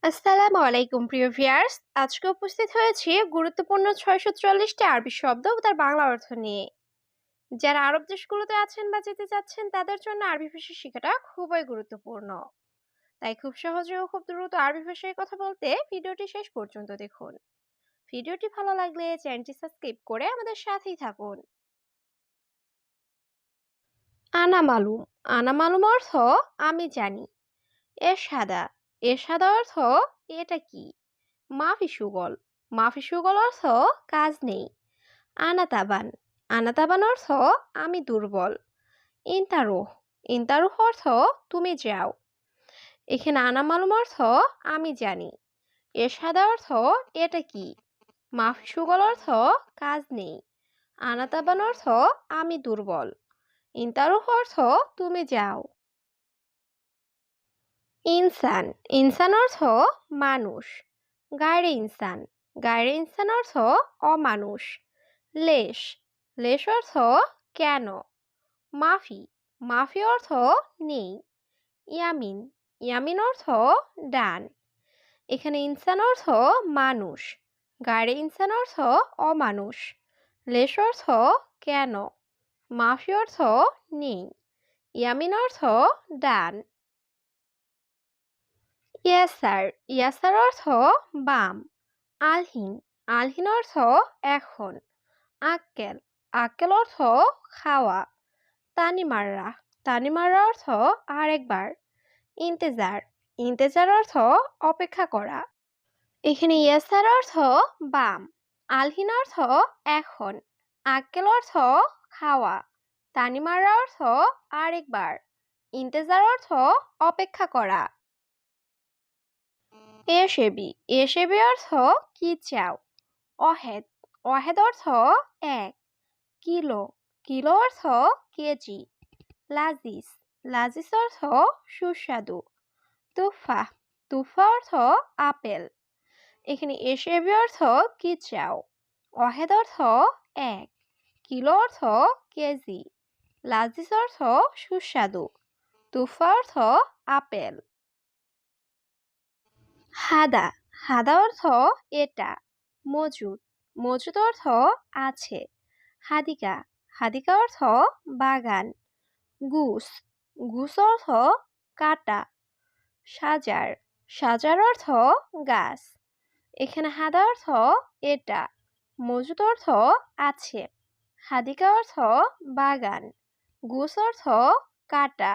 আসসালামু আলাইকুম প্রিয় ভিউয়ার্স। আজকে উপস্থিত হয়েছি গুরুত্বপূর্ণ ৬৪৪টি আরবি শব্দ ও তার বাংলা অর্থ নিয়ে। যারা আরব দেশগুলোতে আছেন বা যেতে চাচ্ছেন তাদের জন্য আরবি ভাষা শেখাটা খুবই গুরুত্বপূর্ণ। তাই খুব সহজে ও খুব দ্রুত আরবি ভাষায় কথা বলতে ভিডিওটি শেষ পর্যন্ত দেখুন। ভিডিওটি ভালো লাগলে চ্যানেলটি সাবস্ক্রাইব করে আমাদের সাথেই থাকুন। আনা মালুম। আনা মালুম অর্থ আমি জানি। এরশাদা। এরশাদা অর্থ এটা কি। মাফি সুগল। মাফি সুগল অর্থ কাজ নেই। আনাতাবান। আনাতাবান অর্থ আমি দুর্বল। ইন্তারুহ। ইন্তারুহ অর্থ তুমি যাও। এখানে আনা মালুম অর্থ আমি জানি। এরশাদা অর্থ এটা কি। মাফি সুগল অর্থ কাজ নেই। আনাতাবান অর্থ আমি দুর্বল। ইন্তারুহ অর্থ তুমি যাও। ইনসান। ইনসান অর্থ মানুষ। গায়রে ইনসান। গায়রে ইনসান অর্থ অমানুষ। লেশ। লেশ অর্থ কেন। মাফি। মাফি অর্থ নেই। ইয়ামিন। ইয়ামিন অর্থ ডান। এখানে ইনসান অর্থ মানুষ। গায়রে ইনসান অর্থ অমানুষ। লেশ অর্থ কেন। মাফি অর্থ নেই। ইয়ামিন অর্থ ডান। ইয়াসার। ইয়াসার অর্থ বাম। আলহিন। আলহিন অর্থ এখন। আক্কেল। আক্কেল অর্থ খাওয়া। তানিমাররা। তানিমাররা অর্থ আরেকবার। ইন্তেজার। ইন্তেজার অর্থ অপেক্ষা করা। এখানে ইয়াসার অর্থ বাম। আলহিন অর্থ এখন। আক্কেল অর্থ খাওয়া। তানিমাররা অর্থ আরেকবার। ইন্তেজার অর্থ অপেক্ষা করা। এসেবি। এসেবি অর্থ কি চাও। অহেদ। অহেদ অর্থ এক। কিলো। কিলো অর্থ কেজি। লাজিস। লাজিস অর্থ সুস্বাদু। তুফা। তুফা অর্থ আপেল। এখানে এসেবি অর্থ কি চাও। অহেদ অর্থ এক। কিলো অর্থ কেজি। লাজিস অর্থ সুস্বাদু। তুফা অর্থ আপেল। হাদা। হাদা অর্থ এটা। মজুদ। মজুদ অর্থ আছে। হাদিকা। হাদিকা অর্থ বাগান। গুস। গুস অর্থ কাটা। সাজার। সাজার অর্থ গাছ। এখানে হাদা অর্থ এটা। মজুদ অর্থ আছে। হাদিকা অর্থ বাগান। গুস অর্থ কাটা।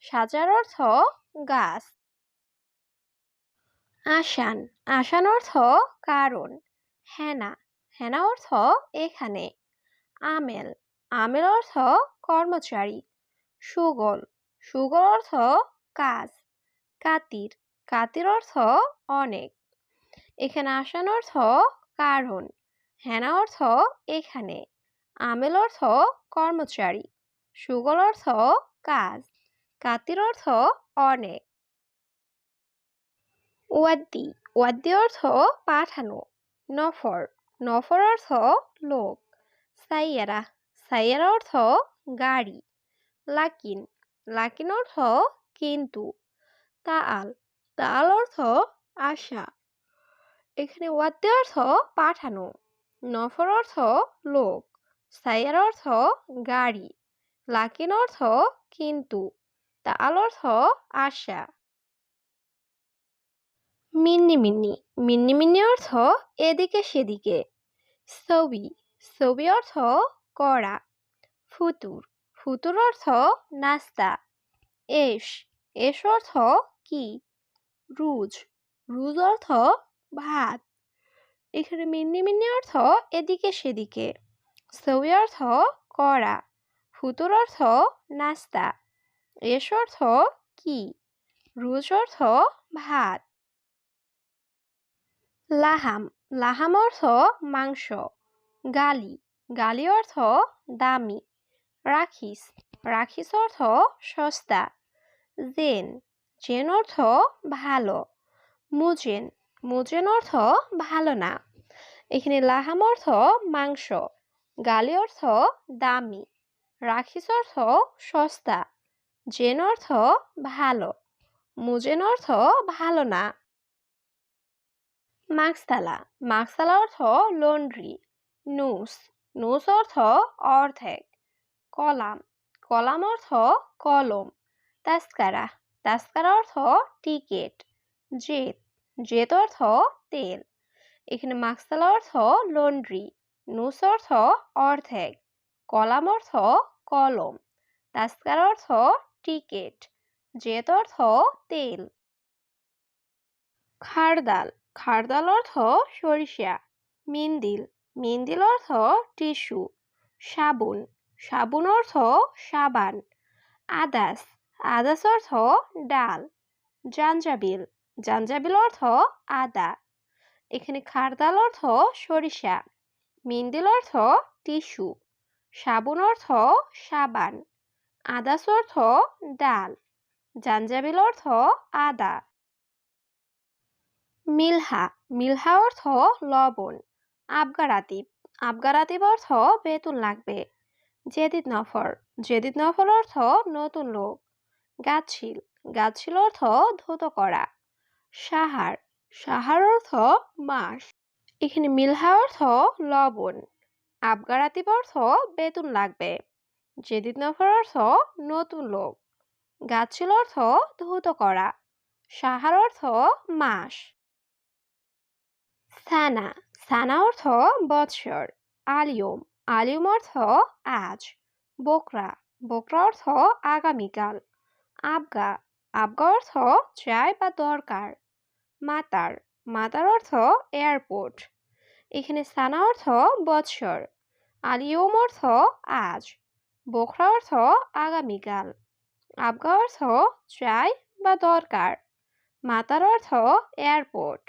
সাজার অর্থ গাছ। আসান। আসান অর্থ কারণ। হেনা। হেনা অর্থ এখানে। আমেল। আমেল অর্থ কর্মচারী। সুগল। সুগল অর্থ কাজ। কাতির। কাতির অর্থ অনেক। এখানে আসান অর্থ কারণ। হেনা অর্থ এখানে। আমেল অর্থ কর্মচারী। সুগল অর্থ কাজ। কাতির অর্থ অনেক। ওয়াদ্দি। ওয়াদ্দি অর্থ পাঠানো। নফর। নফর অর্থ লোক। সাইয়ারা। সাইয়ারা অর্থ গাড়ি। লাকিন। লাকিন অর্থ কিন্তু। তাআল। তাআল অর্থ আশা। এখানে ওয়াদ্দি অর্থ পাঠানো। নফর অর্থ লোক। সাইয়ারা অর্থ গাড়ি। লাকিন অর্থ কিন্তু। তাআল অর্থ আশা। মিন্নি মিন্নি। মিন্নি মিন্নি অর্থ এদিকে সেদিকে। ছবি। ছবি অর্থ করা। ফুতুর। ফুতুর অর্থ নাস্তা। এশ। এশ অর্থ কি। রুজ। রুজ অর্থ ভাত। এখানে মিন্নি মিন্নি অর্থ এদিকে সেদিকে। ছবি অর্থ করা। ফুতুর অর্থ নাস্তা। এশ অর্থ কি। রুজ অর্থ ভাত। লাহাম। লাহাম অর্থ মাংস। গালি। গালি অর্থ দামি। রাখিস। রাখিস অর্থ সস্তা। জেন। জেন অর্থ ভালো। মুজেন। মুজেন অর্থ ভালো না। এখানে লাহাম অর্থ মাংস। গালি অর্থ দামি। রাখিস অর্থ সস্তা। জেন অর্থ ভালো। মুজেন অর্থ ভালো না। মাকসালা, মাকসালা অর্থ লন্ড্রি। নুস, নুস অর্থ অর্ধেক। কলাম, কলাম অর্থ কলম। তাস্কারা, তাস্কারা অর্থ টিকেট। জেদ, জেদ অর্থ তেল। এখানে মাকসালা অর্থ লন্ড্রি, নুস অর্থ অর্ধেক, কলাম অর্থ কলম, তাস্কারা অর্থ টিকেট, জেদ অর্থ তেল। খারদাল, খারদাল অর্থ সরিষা। মিন্দিল, মিন্দিল অর্থ টিস্যু। সাবুন, সাবুন অর্থ সাবান। আদাস, আদাস অর্থ ডাল। জাঞ্জাবিল, জাঞ্জাবিল অর্থ আদা। এখানে খারদাল অর্থ সরিষা, মিন্দিল অর্থ টিস্যু, সাবুন অর্থ সাবান, আদাস অর্থ ডাল, জাঞ্জাবিল অর্থ আদা। মিলহা, মিলহা অর্থ লবণ। আবগারাতিব, আবগারাতিব অর্থ বেতন লাগবে। জেদিদ নফর, জেদিদ নফর অর্থ নতুন লোক। গাছিল, গাছিল অর্থ ধুত করা। সাহার, সাহার অর্থ মাস। এখানে মিলহা অর্থ লবণ, আবগারাতিব অর্থ বেতন লাগবে, জেদিদ নফর অর্থ নতুন লোক, গাছিল অর্থ ধুত করা, সাহার অর্থ মাস। সানা, সানা অর্থ বৎসর। আলিয়ম, আলিয়ম অর্থ আজ। বোকরা, বোকরা অর্থ আগামীকাল। আবগা, আবগা অর্থ চাই বা দরকার। মাতার, মাতার অর্থ এয়ারপোর্ট। এখানে সানা অর্থ বৎসর, আলিয়ম অর্থ আজ, বোকরা অর্থ আগামীকাল, আবগা অর্থ চাই বা দরকার, মাতার অর্থ এয়ারপোর্ট।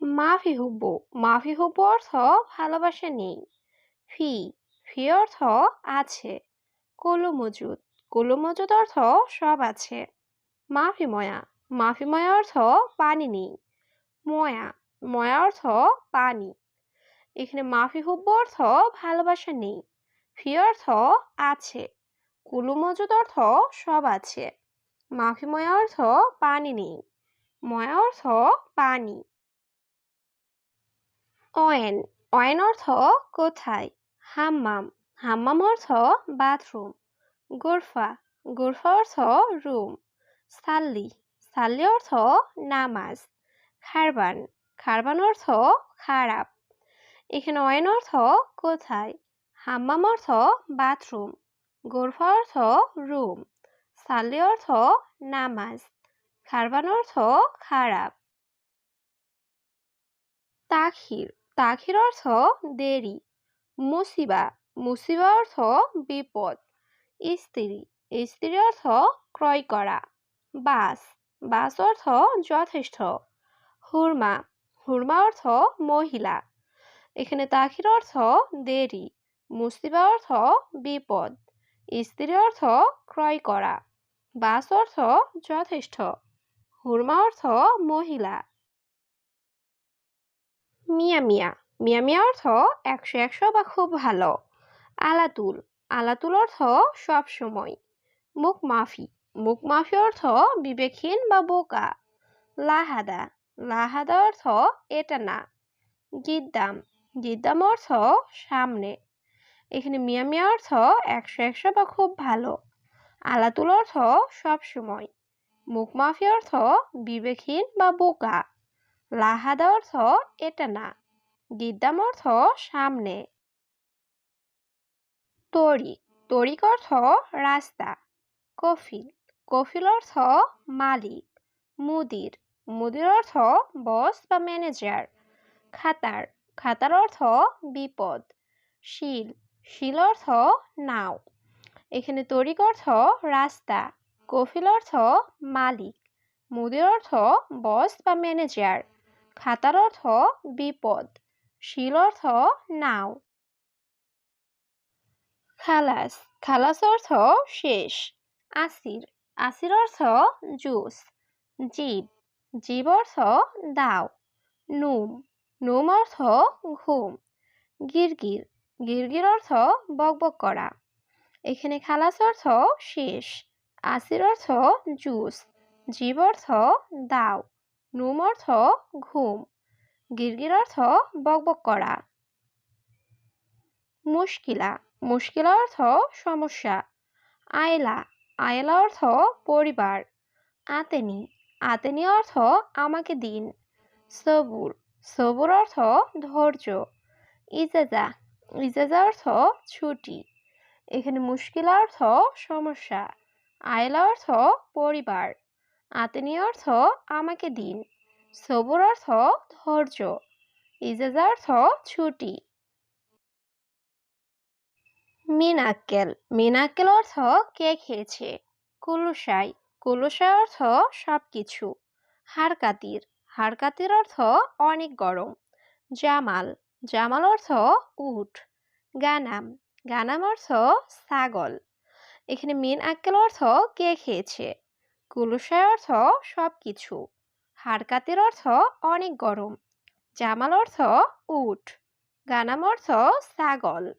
মাফি হুব্বু, মাফি হুব্বু অর্থ ভালোবাসা নেই। ফি, ফি অর্থ আছে। কুলু মজুদ, কুলু মজুদ অর্থ সব আছে। মাফি ময়া, মাফি ময়া অর্থ পানি নেই। ময়া, ময়া অর্থ পানি। এখানে মাফি হুব্বু অর্থ ভালোবাসা নেই, ফি অর্থ আছে, কুলু মজুদ অর্থ সব আছে, মাফি ময়া অর্থ পানি নেই, ময়া অর্থ পানি। অয়েন, অয়েন অর্থ কোথায়। হাম্মাম, হাম্মাম অর্থ বাথরুম। গোরফা, গোরফা অর্থ রুম। সাল্লি, সাল্লি অর্থ নামাজ। খারবান, খারবান অর্থ খারাপ। এখানে অয়েন অর্থ কোথায়, হাম্মাম অর্থ বাথরুম, গোরফা অর্থ রুম, সাল্লি অর্থ নামাজ, খারবান অর্থ খারাপ। তাখির, তাখির অর্থ দেরি। মুসিবা, মুসিবা অর্থ বিপদ। স্ত্রী, স্ত্রী অর্থ ক্রয় করা। বাস, বাস অর্থ যথেষ্ট। হুরমা, হুরমা অর্থ মহিলা। এখানে তাখির অর্থ দেরি, মুসিবা অর্থ বিপদ, স্ত্রী অর্থ ক্রয় করা, বাস অর্থ যথেষ্ট, হুরমা অর্থ মহিলা। মিয়া মিয়া, মিয়া মিয়া অর্থ একশো একশো বা খুব ভালো। আলাতুল, আলাতুল অর্থ সব সময়। মুখ মাফি, মুখ মাফি অর্থ বিবেকহীন বা বোকা। লাহাদা, লাহাদা অর্থ এটা না। গিদ্দাম, গিদ্দাম অর্থ সামনে। এখানে মিয়া মিয়া অর্থ একশো একশো বা খুব ভালো। আলাতুল অর্থ সব সময়। মুখ মাফি অর্থ বিবেকহীন বা বোকা। লাহাদা অর্থ এটা না। গিদ্দাম অর্থ সামনে। তরিক, তরিক অর্থ রাস্তা। কফিল, কফিল অর্থ মালিক। মুদির, মুদির অর্থ বস বা ম্যানেজার। খাতার, খাতার অর্থ বিপদ। শিল, শিল অর্থ নাও। এখানে তরিক অর্থ রাস্তা, কফিল অর্থ মালিক, মুদির অর্থ বস বা ম্যানেজার, খাতার অর্থ বিপদ, শিল অর্থ নাও। খালাস, খালাস অর্থ শেষ। আসির, আসির অর্থ জুস। জীব, জীব অর্থ দাও। নুম, নুম অর্থ ঘুম। গিরগির, গিরগির অর্থ বকবক করা। এখানে খালাস অর্থ শেষ, আসির অর্থ জুস, জীব অর্থ দাও, নুম অর্থ ঘুম, গিরগির অর্থ বকবক করা। মুশকিলা, মুশকিলা অর্থ সমস্যা। আয়লা, আয়লা অর্থ পরিবার। আতেনি, আতেনি অর্থ আমাকে দিন। সবুর, সবুর অর্থ ধৈর্য। ইজাজা, ইজাজা অর্থ ছুটি। এখানে মুশকিলা অর্থ সমস্যা, আয়লা অর্থ পরিবার, আতেনি অর্থ আমাকে দিন, সবুর অর্থ ধৈর্য, ইজাজা অর্থ ছুটি। মিনাক্কেল, মিনাক্কেল অর্থ কে খেয়েছে। কুলুসাই, কুলুসাই অর্থ সবকিছু। হারকাতির, হারকাতির অর্থ অনেক গরম। জামাল, জামাল অর্থ উট। গানাম, গানাম অর্থ ছাগল। এখানে মিন আক্কেল অর্থ কে খেয়েছে। কুলুসাই অর্থ সবকিছু। হারকাতির অর্থ অনেক গরম। জামাল অর্থ উট। গানাম অর্থ ছাগল।